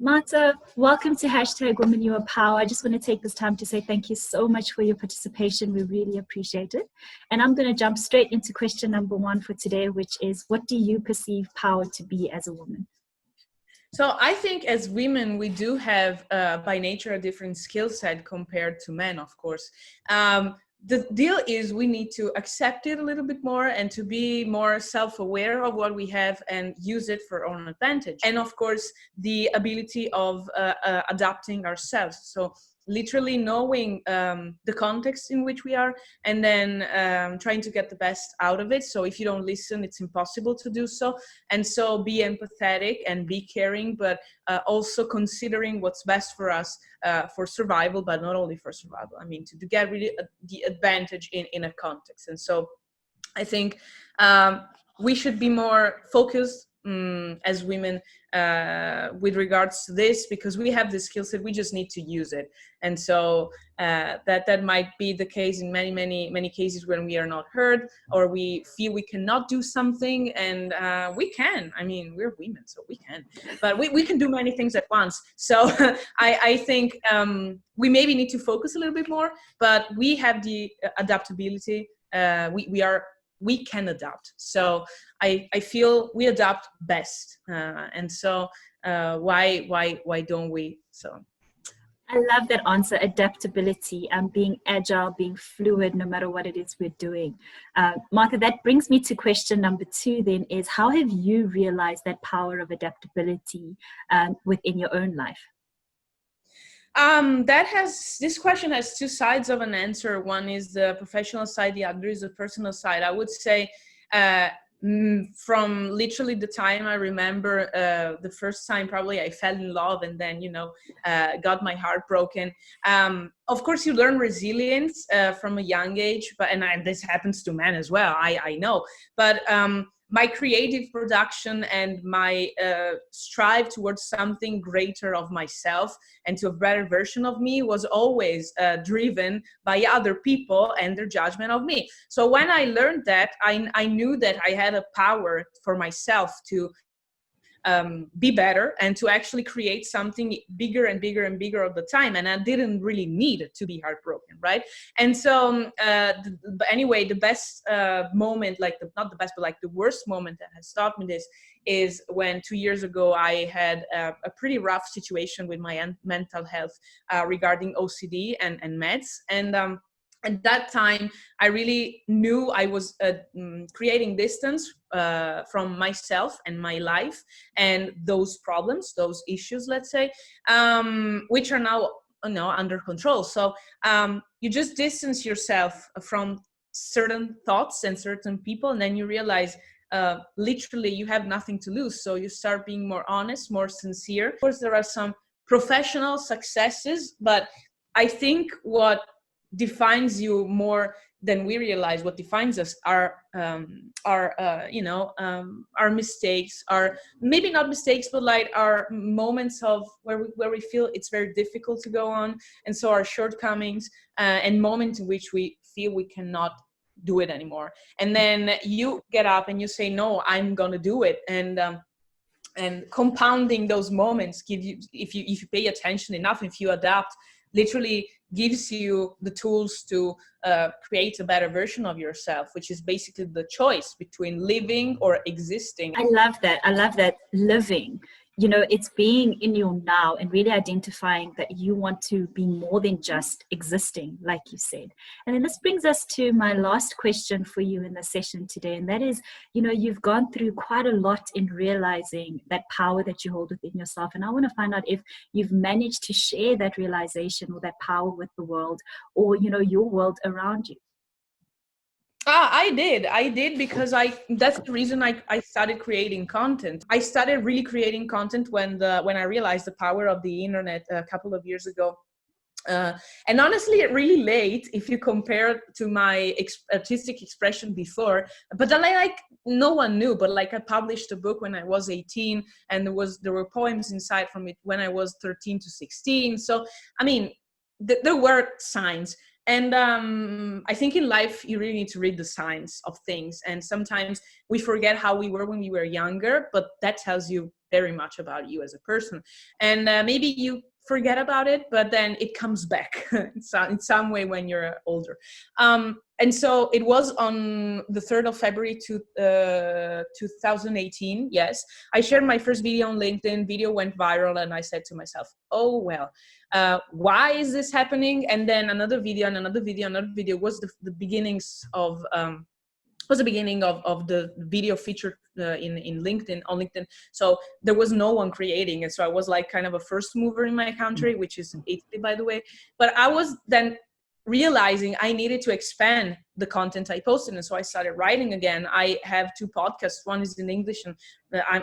Marta, welcome to #Women You Are Power. I just want to take this time to say thank you so much for your participation. We really appreciate it. And I'm going to jump straight into question number one for today, which is, what do you perceive power to be as a woman? So I think as women, we do have by nature a different skill set compared to men, of course. The deal is we need to accept it a little bit more and to be more self-aware of what we have and use it for our own advantage. And of course, the ability of adapting ourselves. So literally knowing the context in which we are and then trying to get the best out of it. So if you don't listen, it's impossible to do so. And so be empathetic and be caring, but also considering what's best for us for survival, but not only for survival. I mean, to get really the advantage in a context. And so I think we should be more focused as women with regards to this, because we have the skill set, we just need to use it. And so that might be the case in many cases when we are not heard or we feel we cannot do something, and we can. I mean, we're women, so we can, but we can do many things at once. So I think we maybe need to focus a little bit more, but we have the adaptability. We can adapt. So I feel we adapt best. And so why don't we? So I love that answer, adaptability and being agile, being fluid, no matter what it is we're doing. Martha, that brings me to question number two then, is how have you realized that power of adaptability within your own life? This question has two sides of an answer. One is the professional side, the other is the personal side. I would say from literally the time I remember the first time probably I fell in love and then, got my heart broken. Of course, you learn resilience from a young age, and this happens to men as well, I know. But my creative production and my strive towards something greater of myself and to a better version of me was always driven by other people and their judgment of me. So when I learned that, I knew that I had a power for myself to be better and to actually create something bigger and bigger and bigger all the time. And I didn't really need to be heartbroken, right? And so anyway, the best moment, not the best, but like the worst moment that has taught me this is when 2 years ago I had a pretty rough situation with my mental health regarding OCD and meds. And at that time, I really knew I was creating distance from myself and my life and those problems, those issues, let's say, which are now under control. So you just distance yourself from certain thoughts and certain people, and then you realize literally you have nothing to lose. So you start being more honest, more sincere. Of course, there are some professional successes, but I think what defines you more than we realize, what defines us are our mistakes, are maybe not mistakes, but like our moments of where we feel it's very difficult to go on, and so our shortcomings and moments in which we feel we cannot do it anymore. And then you get up and you say, no, I'm gonna do it. And compounding those moments give you, if you pay attention enough, if you adapt, literally gives you the tools to create a better version of yourself, which is basically the choice between living or existing. I love that living. It's being in your now and really identifying that you want to be more than just existing, like you said. And then this brings us to my last question for you in the session today. And that is, you've gone through quite a lot in realizing that power that you hold within yourself. And I want to find out if you've managed to share that realization or that power with the world or, your world around you. I did because that's the reason I started creating content. I started really creating content when I realized the power of the internet a couple of years ago. And honestly, really late if you compare to my artistic expression before. But no one knew. But I published a book when I was 18, and there were poems inside from it when I was 13 to 16. So I mean, there were signs. And I think in life, you really need to read the signs of things. And sometimes we forget how we were when we were younger, but that tells you very much about you as a person. And maybe you forget about it, but then it comes back in some way when you're older. And so it was on the 3rd of February 2018. Yes, I shared my first video on LinkedIn. Video went viral, and I said to myself, oh, well, why is this happening? And then another video and another video, another video was the beginnings of was the beginning of the video featured in LinkedIn, on LinkedIn. So there was no one creating it. So I was like kind of a first mover in my country, which is Italy, by the way. But I was then realizing I needed to expand the content I posted. And so I started writing again. I have 2 podcasts. One is in English, and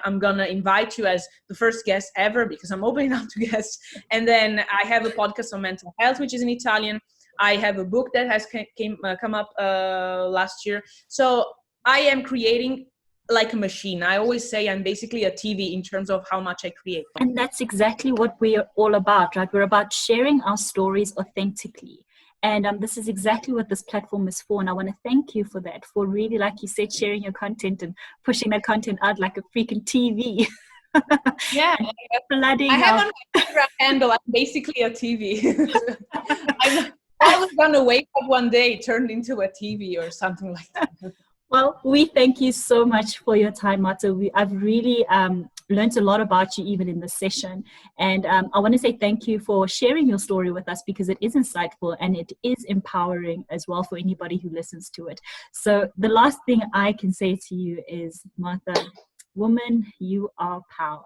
I'm going to invite you as the first guest ever, because I'm opening up to guests. And then I have a podcast on mental health, which is in Italian. I have a book that has come up last year. So I am creating like a machine. I always say I'm basically a TV in terms of how much I create. And that's exactly what we're all about, right? We're about sharing our stories authentically. And this is exactly what this platform is for. And I want to thank you for that, for really, like you said, sharing your content and pushing that content out like a freaking TV. Yeah. Flooding I have on my Instagram handle, I'm basically a TV. I was going to wake up one day, turned into a TV or something like that. Well, we thank you so much for your time, Marta. I've really learned a lot about you even in this session. And I want to say thank you for sharing your story with us, because it is insightful and it is empowering as well for anybody who listens to it. So the last thing I can say to you is, Marta, woman, you are power.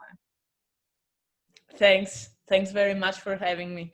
Thanks. Thanks very much for having me.